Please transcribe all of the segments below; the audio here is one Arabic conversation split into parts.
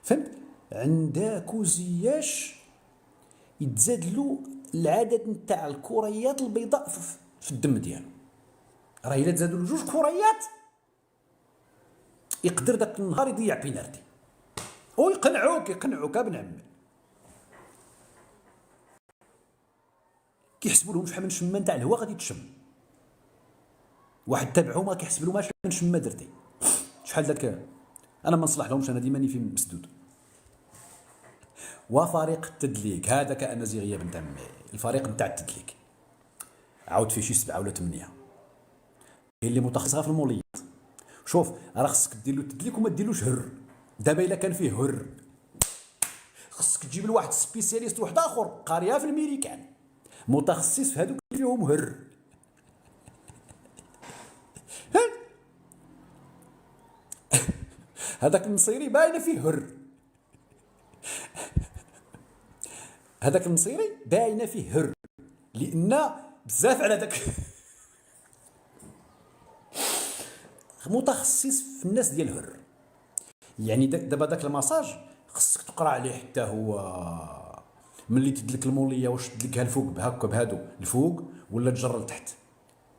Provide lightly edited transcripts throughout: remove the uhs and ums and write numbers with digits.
فهمت؟ عندك زياش يتزاد له العدد نتاع الكريات البيضاء في الدم ديالو. راه الا تزادوا له جوج كريات يقدر داك النهار يضيع بينالتي. يقنعوك ابن عمي. كيحسبوا لهم شحال من شمه نتاع الهواء غادي تشم. واحد تابعهم كيحسب لهم شحال من شمه درتي، شحال داك. انا ما نصلح لهمش، انا ديما في مسدود. وفريق التدليك هذاك امازيغيه بنت عمي، الفريق نتاع التدليك عاود فيه شي 7 ولا 8، كاين اللي متخصصه في الموليات. شوف راه خصك دير له التدليك وما ديرلوش هر. دابا الا كان فيه هر خصك تجيب لواحد سبيسياليست واحد اخر قاريها في الميريكان متخصص في هذوك اللي فيهم هر. هذاك المصيري باينه فيه هر، هذاك المصيري باينه فيه هر، لان بزاف على ذاك متخصص في الناس ديال الهر. يعني دابا داك المساج خصك تقرا عليه حتى هو ملي تدلك الموليه، واش تدلكها الفوق بهكا بهادو الفوق ولا تجر لتحت.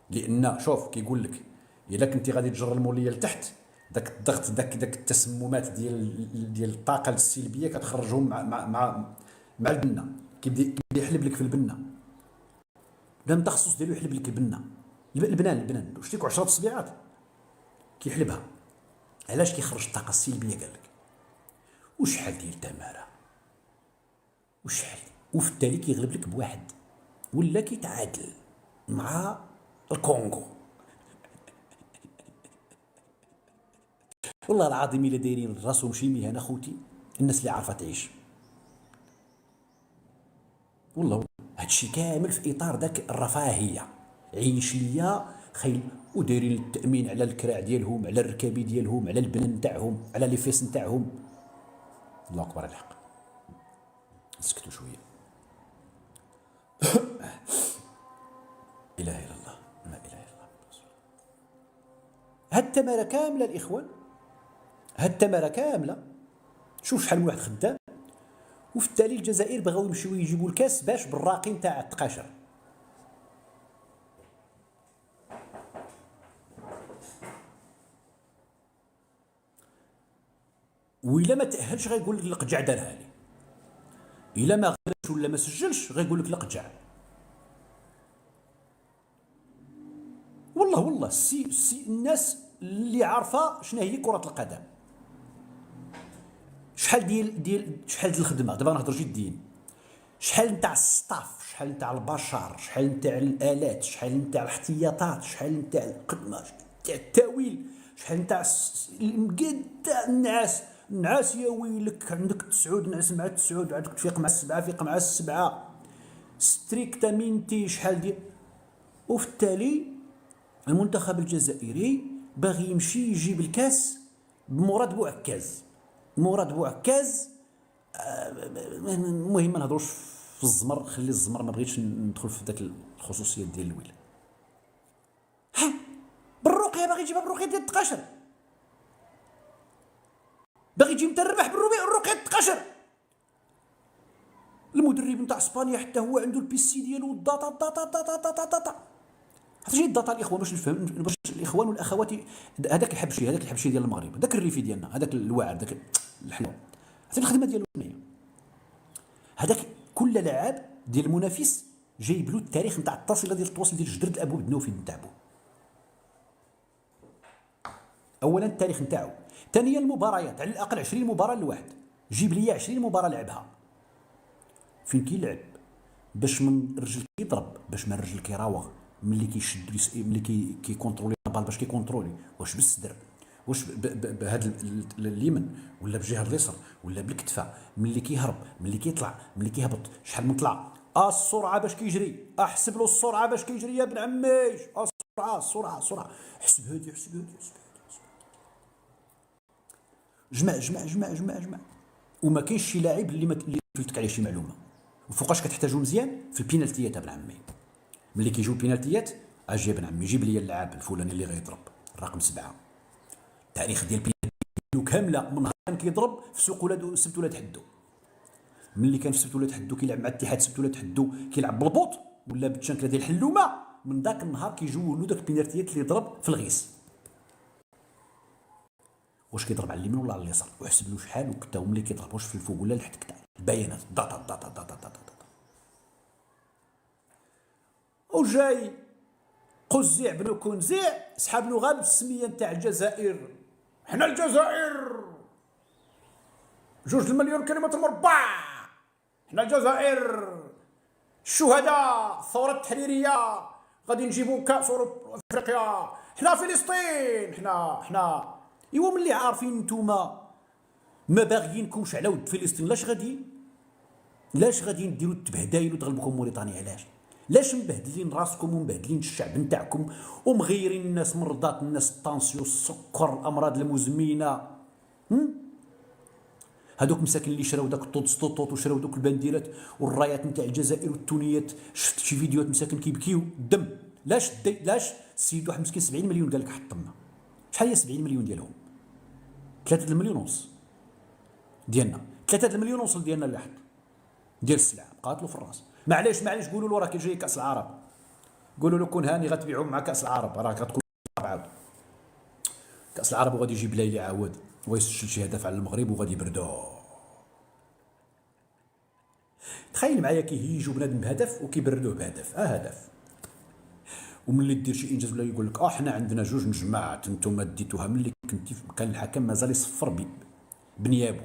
لان شوف كيقول لك الا كنتي غادي تجر الموليه لتحت، داك الضغط داك التسممات ديال الطاقه السلبيه كتخرجهم مع البنه. كيبدا يحلب لك في البنه. بلا التخصص ديالو يحلب لك البنه. البنان واش ديك 10 تصبيعات كيحلبها. علاش؟ كيخرج الطاقه السلبيه. قال لك وشحال ديال التماره وشحال، وفي التالي كيغلب لك بواحد ولا كيتعادل مع الكونغو. والله العظيم الا دايرين راسهم شي مهنه خوتي الناس اللي عارفه تعيش. والله هادشي كامل في اطار داك الرفاهيه. عيش ليا خيل، ودايرين التامين على الكراع ديالهم، على الركابي ديالهم، على البنان نتاعهم، على لي فيس نتاعهم. الله اكبر على الحق. نسكتوا شويه. اله الا الله، لا اله الا الله. هاد التماره كامله الاخوان، هاد التماره كامله. شوف شحال من واحد خدام. وفي التالي الجزائر بغاو يمشيو يجيبوا الكاس باش بالراقي نتاع التقاشر. وإلا ما تأهلش غيقول لك القجع دارها لي. إلا ما غلبش ولا ما سجلش غيقول لك القجع. والله الناس اللي عارفه شنو هي كرة القدم. شحال شحال ديال الخدمه. دابا نهضر جديا. شحال نتاع السطاف، شحال نتاع البشر، شحال نتاع الالات، شحال نتاع الاحتياطات، شحال نتاع الخدمه، نتاع التاويل، شحال نتاع المقدة النعاس يا ويلك. عندك 9 نعس مع 9، عندك تفيق مع 7 فيق مع 7 ستريكتامينتي شحال ديال. وفي التالي المنتخب الجزائري باغي يمشي يجيب الكاس بمراد بوعكاز. مراد بوعكاز. المهم ما نهضروش في الزمر، خلي الزمر، ما بغيتش ندخل في ذاك الخصوصيات ديال الويل. ها بالرقيه باغي يجيبها بالرقيه ديال التقاشر، باغي يجي متربح بالرقيه ديال التقاشر. المدرب نتاع اسبانيا حتى هو عنده البيسي ديالو الداتا عرفتي الداتا الاخوان باش نفهم، باش الاخوان والاخوات. هذاك الحبشي ديال المغرب، هذاك الريفي ديالنا، هذاك الواعر، هذاك الحلو. عرفتي الخدمه ديالو شنو هي؟ هذاك كل لاعب ديال المنافس جايب له التاريخ نتاع التصله ديال التواصل ديال جدرة الابو بدنوفي نتاع بو. اولا التاريخ نتاعو، ثانيا المباريات، على الاقل 20 مباراه لواحد. جيب لي 20 مباراه لعبها فين كيلعب، باش من الرجل كيضرب، باش ما الرجل كيراوغ، ملي كيشد، ملي كيكونترولي البال، باش كيكونترولي واش بالصدر، واش بهذا اليمن ولا بالجهه اليسر ولا بالكتفه، ملي كيهرب، ملي كيطلع، ملي كيهبط، شحال من طلع، السرعه باش كيجري، احسب له السرعه باش كيجري يا ابن عمي. السرعه حسب هادي، حسب هادي، جمع. وما كاينش شي لاعب اللي فلتك عليه شي معلومه. وفوقاش كتحتاجو مزيان في البينالتيات ابن عمي. ملي كيجيو البينالتيات اجي ابن عمي جيب لي اللاعب الفلاني اللي غيضرب الرقم 7، التاريخ ديال البينالتي كامله من كان كيضرب في سوق ولاد السبت ولاد حدو. ملي كان في سبت ولاد حدو كيلعب مع اتحاد سبت ولاد حدو كيلعب بالبوط ولا بالتشانكله ديال الحلومه، من ذاك النهار كيجيو له داك البينارتيات اللي ضرب في الغيس. واش كيضرب على اليمين ولا على اليسار، وحسب له شحال وكتا، وملي كيضرب واش في الفوق ولا لحد كتا، البيانات داتا داتا داتا داتا. وجاي قزيع بن كنزيع سحاب له غاب السميه نتاع الجزائر. حنا الجزائر 2 مليون كلمه مربع، حنا الجزائر الشهداء الثوره التحريريه غادي نجيبوا كاس افريقيا، حنا فلسطين، حنا ايوا ملي عارفين نتوما ما باغيينكمش على ود فلسطين، لاش غادي نديروا التبهدايل وتغلبكم موريتانيا؟ لاش مبهدلين راسكم ومبهدلين الشعب نتاعكم ومغيرين الناس مرضات، الناس الطانسيو السكر الامراض المزمنه؟ هذوك مساكن اللي شراو داك الطوط وشراو دوك البنديرات والرايات نتاع الجزائر والتونيات، شفت شي فيديوهات مساكن كيبكيو الدم. لاش السيد واحد مسكين 70 مليون قال لك حطنا. شحال هي 70 مليون ديالهم؟ 3 المليون ونص ديالنا، 3 المليون ونص ديالنا اللي حط ديال السلعه قاتلوا في الراس. معليش قولوا له راه كي جاي كاس العرب، قولوا له كون هاني غتبيعوا مع كاس العرب، راه غتكون عاود كاس العرب وغادي يجيب ليلي عاود ويسجل شي هدف على المغرب وغادي يبردو. تخيل معايا كيهيجوا بنادم بهدف وكيبردوه بهدف، هدف. وملي دير شي انجاز ولا يقول لك حنا عندنا 2 نجمات انتم ديتوها ملي كنتي كان الحكم مازال يصفر بنيابو.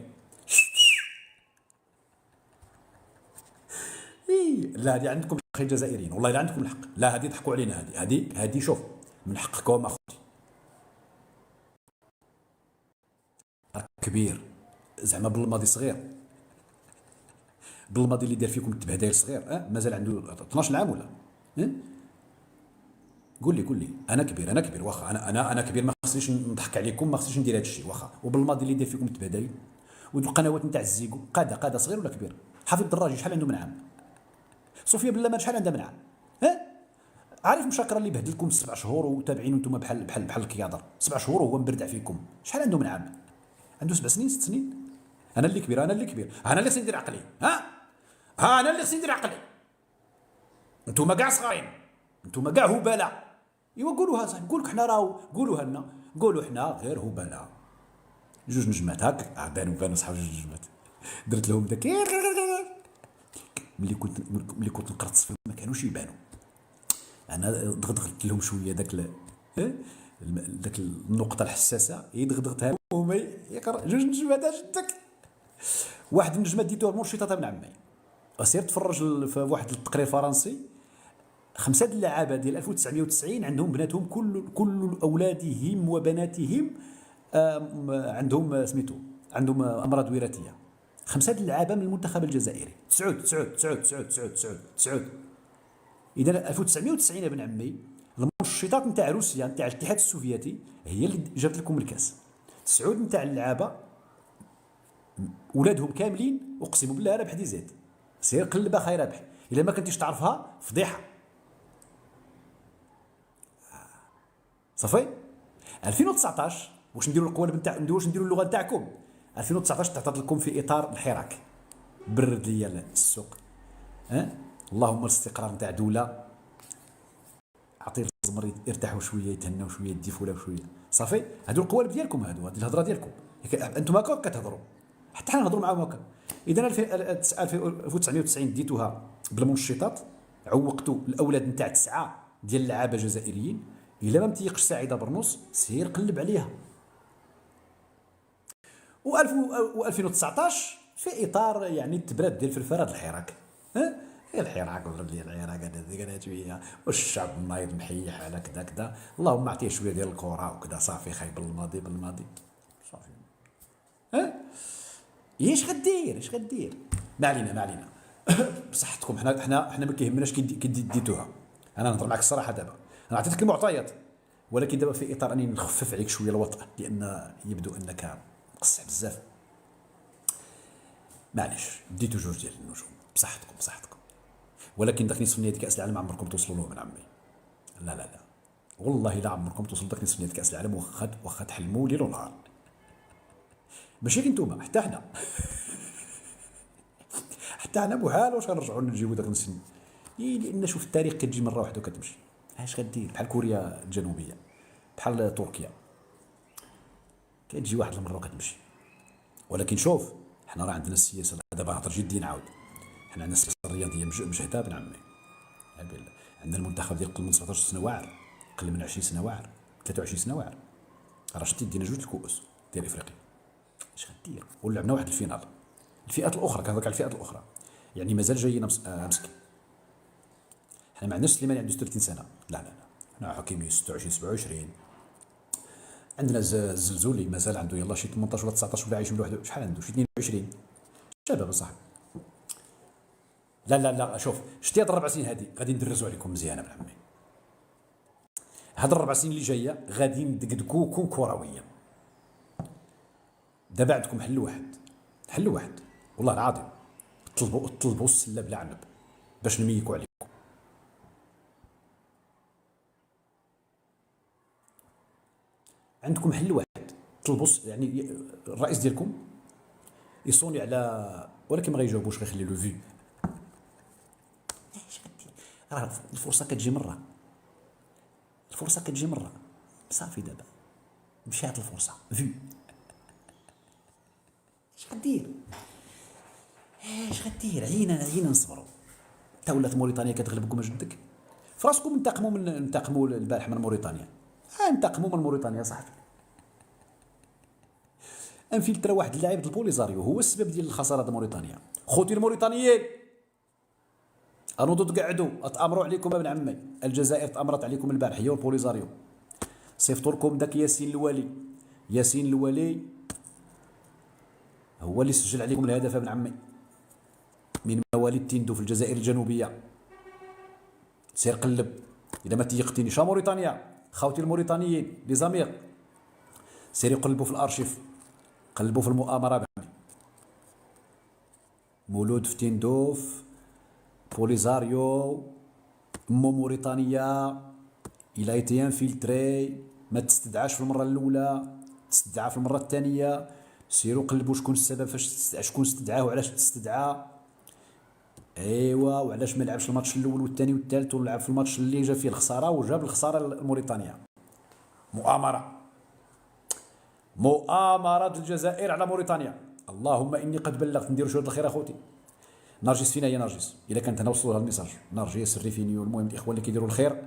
لا هذه عندكم اخي الجزائريين، والله لا عندكم الحق، لا هذه ضحكوا علينا، هذه شوف من حقكم اخوتي. كبير زعما بالماضي صغير، بالماضي اللي دار فيكم التبهدايل صغير، مازال عنده 12 عام ولا قول لي انا كبير واخا انا كبير، ما خصنيش نضحك عليكم، ما خصنيش ندير هذا الشيء واخا. وبالماضي اللي دار فيكم التبهدايل والقنوات نتاع الزيكو قاده صغير ولا كبير؟ حفيظ الدراجي شحال عنده من عام؟ صوفيا بالله شحال عندها من عام؟ عارف مشاكره اللي بهدلكم 7 شهور وتابعين وانتم بحال الكياضر 7 شهور وهو مبردع فيكم، شحال عنده من عام؟ عنده 7 سنين 6 سنين. انا اللي كبير انا اللي خصني ندير عقلي، انا اللي خصني ندير عقلي. انتم كاع صغارين، انتم كاع هبلاء. ايوا قولوها صاحبي، نقول لك حنا راهو قولوها لنا، قولوا حنا غير هبلاء. 2 نجمات هاك بانوا صحاب 2 نجمات. درت لهم داك ملي كنت نقرص فيهم ما كانوش يبانوا. انا دغدغت لهم شويه داك النقطه الحساسه، دغدغتها وهما يقرا 2 نجمات شدك. واحد النجمه ديتوها المرشطه ابن عمي، سير تفرج في واحد التقرير فرنسي. 5 اللعابه ديال 1990 عندهم بناتهم كل اولادهم وبناتهم عندهم سميتو عندهم امراض وراثيه. 5 اللعابه من المنتخب الجزائري، 9. اذا 1990 ابن عمي المنشطات نتاع روسيا نتاع الاتحاد السوفيتي هي اللي جابت لكم الكاس. 9 نتاع اللعابه ولادهم كاملين، اقسم بالله ربح دي زيد، سير قلبها خير ربح. الا ما كنتيش تعرفها فضيحه. صافي 2019 واش نديروا القوالب نتاع واش نديروا اللغه نتاعكم؟ 2019 تعترض لكم في اطار الحراك، برد ليا السوق. اللهم الاستقرار نتاع دوله، عطي الزمر يرتاحوا شويه يتهناو شويه يديفوا ولا شويه. صافي هادو القوالب ديالكم، هذه الهضره ديالكم انتم هكا كتهضروا، حتى حنا نهضروا معاهم هكا. اذا 1990 ديتوها بالمنشطات، عوقتوا الاولاد نتاع 9 ديال اللعابه جزائريين. الا ما متيقش سعيده برنوس سير قلب عليها. و2019 في اطار يعني التبراد ديال الفرفره الحراك، الحراك هذا شويه، والشعب النايض محيح على كذا اللهم اعطيه شويه ديال الكره وكذا. صافي خايب بالماضي صافي. ايش غدير؟ ما علينا بصحتكم. حنا ما كيهمناش كي ديتوها. انا نهضر معك الصراحه دابا، انا عطيتك المعطيات، ولكن دابا في اطار اني نخفف عليك شويه الوطأ، لان يبدو انك مقصع بزاف. معليش ديتو 2 ديال النجوم بصحتكم، ولكن داك نصف نهائي كاس العالم عمركم توصلوا له من عمي. لا والله لا عمركم توصلوا داك نصف نهائي كاس العالم، واخا تحلموا ليل ونهار. ماشي غير نتوما، حتى حنا حتى حنا بحال واش غنرجعوا نجيبوا داك السن. لان شوف التاريخ كتجي مره واحده وكتمشي. اش غدير؟ بحال كوريا الجنوبيه، بحال تركيا، كتجي واحد المره وكتمشي. ولكن شوف، حنا راه عندنا السياسه دابا هضر جدي نعاود. حنا عندنا السياسه الرياضيه مجهده بن عمي. عندنا المنتخب ديال قل من 17 سنه واعر، قل من 20 سنه واعر، 23 سنه واعر. راه شتي دينا جوج الكؤوس ديال افريقيا. اش غدير؟ ولعبنا واحد الفينال. الفئات الاخرى، كنهضرك على الفئات الاخرى، يعني مازال جايين مسكين. حنا ما عندناش سليماني عنده 30 سنه، لا لا لا. حنا حكيمي 26 27. عندنا الزلزولي مازال عنده يلاه شي 18 ولا 19 ولا عايش من واحد، شحال عنده؟ شي 22. شباب صاحبي. لا لا لا، شوف، شتي هاد الربع سنين هادي غادي ندرزو عليكم مزيان ابن عمي. هاد الربع سنين اللي جايه غادي ندقدقوكم كرويا. دابا عندكم حل واحد، حل واحد والله العظيم، طلبوا السله بلا عنب باش نميكوا عليكم. عندكم حل واحد، طلبوا يعني الرئيس ديالكم يصوني على، ولكن ما غيجاوبوش، غيخلي له في. راه الفرصه كتجي مره، الفرصه كتجي مره صافي. دابا مشات الفرصه في. اش غدير؟ اش غدير؟ عينا نصبروا. تا ولات موريتانيا كتغلبكم جدك. فراسكم انتقموا البارح من موريتانيا. انتقموا من موريتانيا صاحبي. انفلترا واحد اللاعب د البوليزاريو هو السبب ديال الخساره د موريتانيا. خوتي الموريتانيين، انوضوا تقعدوا، اتامروا عليكم ابن عمي. الجزائر تامرت عليكم البارح هي والبوليزاريو. صيفطوا لكم داك ياسين الوالي. ياسين الوالي هو اللي سجل عليكم الهدف ابن عمي، من مواليد تيندو في الجزائر الجنوبيه. سير قلب اذا ما تيقتنيش. موريتانيا، خاوتي الموريتانيين لي زاميغ، سير يقلبوا في الارشيف، قلبوا في المؤامره بعمي. مولود في تيندوف، بوليزاريو، مو موريتانيا، الى ايتي انفلتري، ما تستدعاش في المره الاولى، تستدعى في المره الثانيه. سيروا قلبوا شكون السبب فاش تستدعى، شكون استدعاه وعلاش تستدعى. ايوا، وعلاش ما لعبش الماتش الاول والثاني والثالث ولعب في الماتش اللي جا فيه الخساره وجاب الخساره لموريتانيا. مؤامره الجزائر على موريتانيا. اللهم اني قد بلغت. نديروا شهود الخير اخوتي. نرجس فينا يا نرجس، اذا كانت هنا وصلوا لها الميساج. نرجس الريفينيو، المهم الاخوان اللي كيديروا الخير